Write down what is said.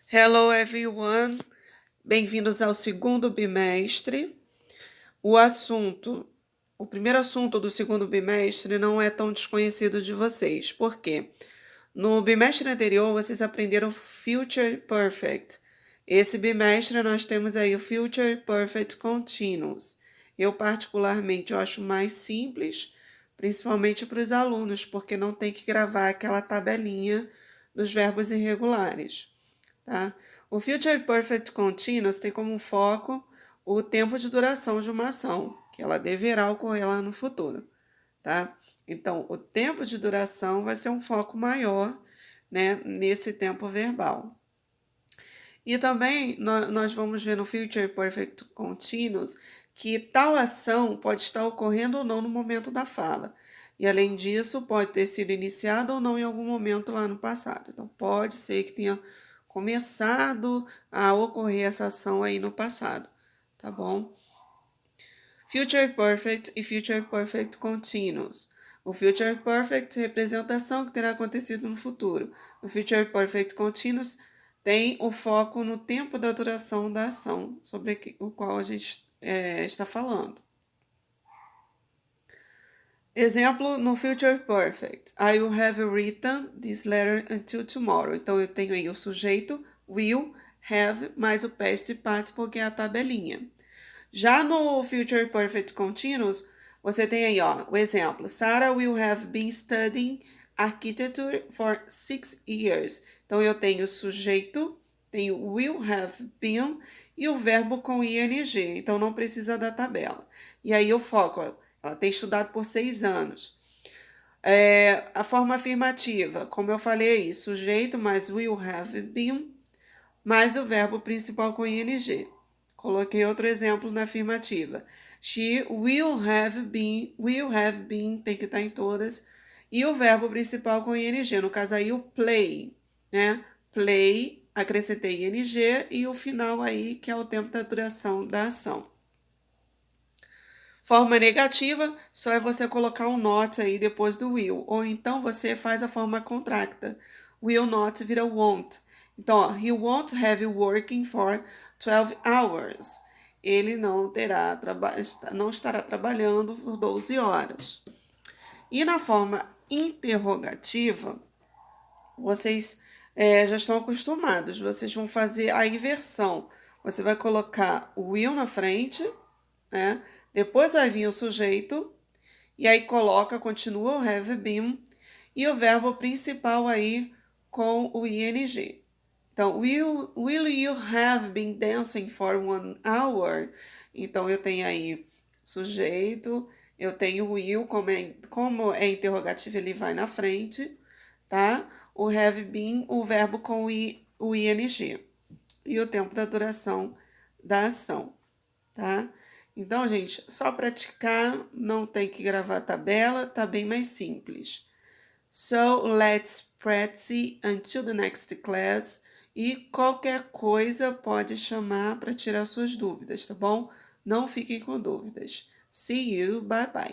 Hello everyone, bem-vindos ao segundo bimestre. O primeiro assunto do segundo bimestre não é tão desconhecido de vocês. Por quê? No bimestre anterior vocês aprenderam Future Perfect. Esse bimestre nós temos aí o Future Perfect Continuous. Eu particularmente acho mais simples, principalmente para os alunos, porque não tem que gravar aquela tabelinha dos verbos irregulares. Tá? O Future Perfect Continuous tem como foco o tempo de duração de uma ação, que ela deverá ocorrer lá no futuro, tá? Então, o tempo de duração vai ser um foco maior, né, nesse tempo verbal. E também nós vamos ver no Future Perfect Continuous que tal ação pode estar ocorrendo ou não no momento da fala. E além disso, pode ter sido iniciada ou não em algum momento lá no passado. Então, pode ser que tenha começado a ocorrer essa ação aí no passado, tá bom? Future Perfect e Future Perfect Continuous. O Future Perfect representa a ação que terá acontecido no futuro. O Future Perfect Continuous tem o foco no tempo da duração da ação sobre o qual a gente está falando. Exemplo no Future Perfect. I will have written this letter until tomorrow. Então, eu tenho aí o sujeito, will, have, mais o past participle, que é a tabelinha. Já no Future Perfect Continuous, você tem aí ó, o exemplo. Sarah will have been studying architecture for 6 years. Então, eu tenho o sujeito, tenho will have been e o verbo com ing. Então, não precisa da tabela. E aí eu foco, ó, ela tem estudado por 6 anos. A forma afirmativa, como eu falei, sujeito mais will have been, mais o verbo principal com ing. Coloquei outro exemplo na afirmativa. She will have been, tem que estar em todas. E o verbo principal com ing, no caso aí o play, né? Play, acrescentei ing e o final aí, que é o tempo da duração da ação. Forma negativa, só é você colocar um not aí depois do will. Ou então você faz a forma contracta. Will not vira won't. Então, ó, he won't have you working for 12 hours. Ele não estará trabalhando por 12 horas. E na forma interrogativa, vocês já estão acostumados. Vocês vão fazer a inversão. Você vai colocar o will na frente, né? Depois vai vir o sujeito, e aí continua o have been, e o verbo principal aí com o ing. Então, will you have been dancing for 1 hour? Então, eu tenho aí sujeito, eu tenho will, como é interrogativo, ele vai na frente, tá? O have been, o verbo com o ing. E o tempo da duração da ação, tá? Então, gente, só praticar, não tem que gravar a tabela, tá bem mais simples. So, let's practice until the next class. E qualquer coisa pode chamar para tirar suas dúvidas, tá bom? Não fiquem com dúvidas. See you, bye bye.